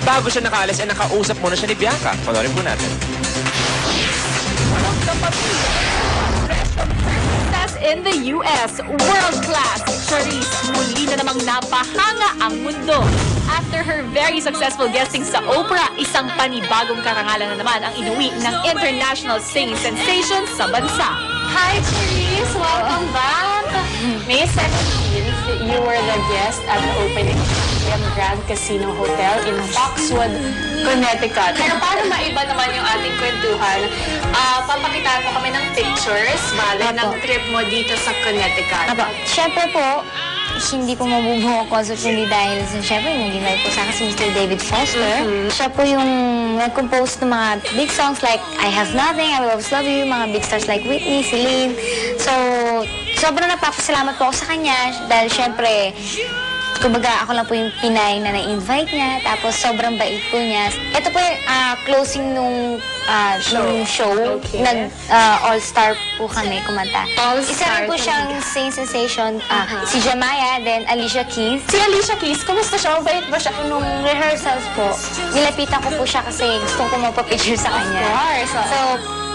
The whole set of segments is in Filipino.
bago siya nakaalis, ay nakausap muna siya ni Bianca. Panorin po natin. In the US, world-class Charisse muli na namang napahanga ang mundo. After her very successful guesting sa Oprah, isang panibagong karangalan na naman ang inuwi ng international singing sensation sa bansa. Hi, Charisse! Welcome back! May 17th, you were the guest at the opening of Grand Casino Hotel in Foxwood, Connecticut. Pero para maiba naman yung ating kwentuhan, papakitaan mo kami ng pictures ng trip mo dito sa Connecticut. Siyempre po, hindi po mabubuo ang concert kundi dahil siyempre naging live po sa akin si Mr. David Foster. Siya po yung nag-compose ng mga big songs like I Have Nothing, I Will Always Love You, mga big stars like Whitney, Celine. So, sobrang nagpapasalamat po ako sa kanya dahil siyempre, kumbaga ako lang po yung Pinay na na-invite niya, tapos sobrang bait po niya. Ito po yung closing nung show. Okay. All-star po kami kumanta. Isa rin po siyang singing sensation, si Jamaya, then Alicia Keys. Si Alicia Keys, kumusta siya? Bait ba siya? Nung rehearsals po, nilapitan ko po siya kasi gusto ko magpa-picture sa kanya. Of course. So,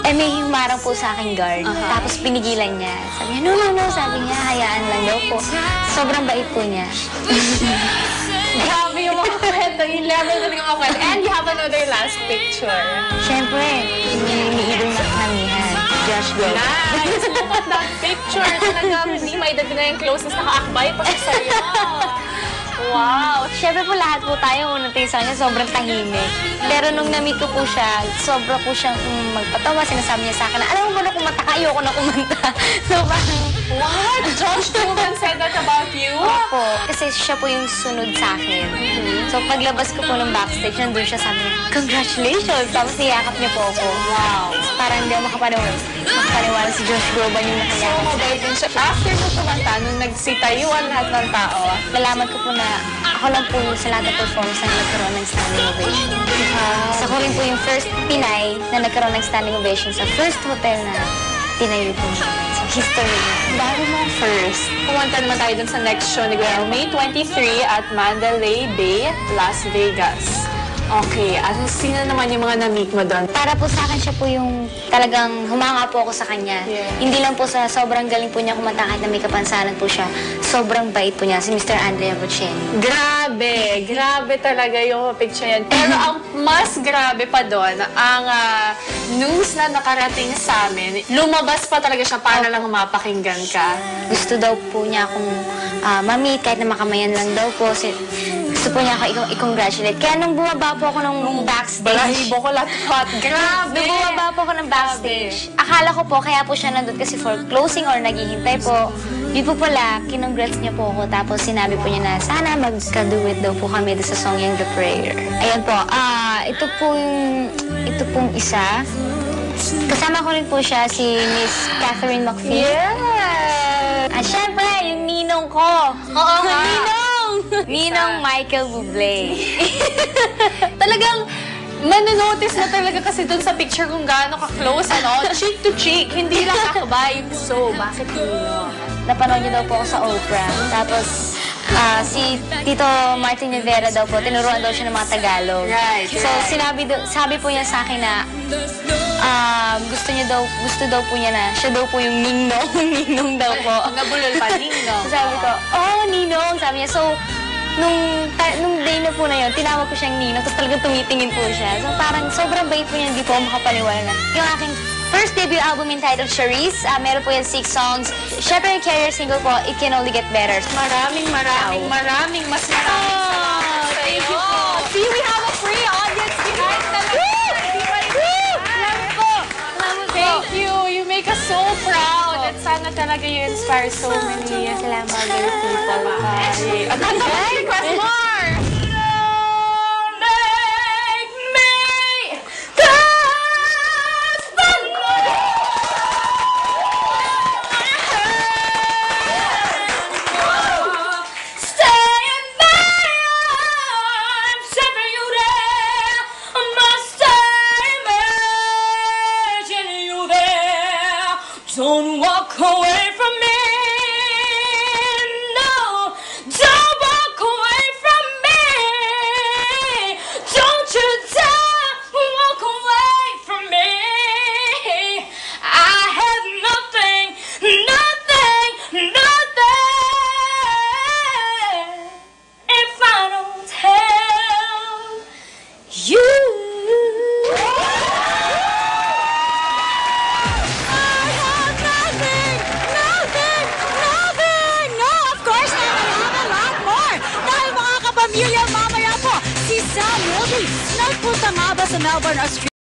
may humarang po sa aking guard. Tapos pinigilan niya. Sabi niya, no. Sabi niya, hayaan lang daw po. Sobrang bait po niya. Grabe yung mga kwento. Yung level na yung mga kwento. And you have another last picture. Siyempre, iniidol na kamihan. Josh Groban. Nice! Look at that picture. Talagang hindi maidagdag na yung closest nakaakbay pa sa sayo. Wow! Siyempre po lahat po tayo unang tingin sa kanya, sobrang tahimik. Pero nung na-meet ko po siya, sobra po siyang magpatawa. Sinasabi niya sa akin na, alam mo ba na kumanta ka? Ayoko na kumanta. So parang, what? Josh Groban said that about you? Opo. Kasi siya po yung sunod sa akin. So paglabas ko po ng backstage, nandun siya sabi niya, congratulations! Tapos niyakap niya po ako. Wow! Parang hindi ako makapaniwala si Josh Groban yung nakayakap. Mabait din siya. After mo kumanta, nung nagsitayuan lahat ng tao, Nalaman ko po na ako lang po sa lahat ng performance na nagkaroon ng standing ovation. So ako rin po yung first Pinay na nagkaroon ng standing ovation sa first hotel na tinayo po niya. So history niya. bago mo first, pumunta naman tayo dun sa next show ni Gwen. May 23 at Mandalay Bay, Las Vegas. Okay, at sino naman yung mga na-meet mo doon? Para po sa akin siya po yung talagang humanga po ako sa kanya. Yeah. Hindi lang po sa sobrang galing po niya kumanta kahit na may kapansanan po siya. Sobrang bait po niya, si Mr. Andrea Bocelli. Grabe! Grabe talaga yung picture yan. Pero ang mas grabe pa doon, ang news na nakarating sa amin, lumabas pa talaga siya para lang mapakinggan ka. Gusto daw po niya akong ma-meet kahit na makamayan lang daw po. Gusto po niya ako i-congratulate. Kaya nung bumaba po ako ng backstage. Balahibo ko lahat. Grabe! Nung bumaba po ako ng backstage, akala ko po kaya po siya nandun kasi for closing or naghihintay po. Di po pala, kinongrats niya po ako. Tapos sinabi po niya na sana magka-duet daw po kami sa song yung The Prayer. Ayan po, ito pong isa. Kasama ko rin po siya si Miss Catherine McPhee. Yeah! At syempre, yung ninong ko. Oo nga. Ninong Michael Bublé. Talagang manonotice mo talaga kasi dun sa picture kung gaano ka-close, ano? Cheek to cheek, hindi lang kakabay. So, bakit yun? Napanood niyo daw po ako sa Oprah. Tapos, si Tito Martin Rivera daw po, tinuruan daw siya ng mga Tagalog. Right, So, sabi po niya sa akin na gusto daw po niya na siya daw po yung ninong. Ninong daw po. Nabulol pa, ninong. So, sabi ko, ninong. Sabi niya, so, nung day na po na yun, tinawag ko siyang ninong, tapos talagang tumitingin po siya. So, parang sobrang bait po niya, hindi po ako makapaniwala na. Yung aking first debut album entitled Charisse, meron po yan 6 songs. Syempre, yung carrier single po, It Can Only Get Better. Maraming mas maraming salamat. Thank you po. See, we have a free audience behind the Thank you. You make us so proud. At sana talaga you inspire so many Salamat, other people. Bye. At request more! Don't walk away from me, no, don't walk away from sa Melbourne, Australia.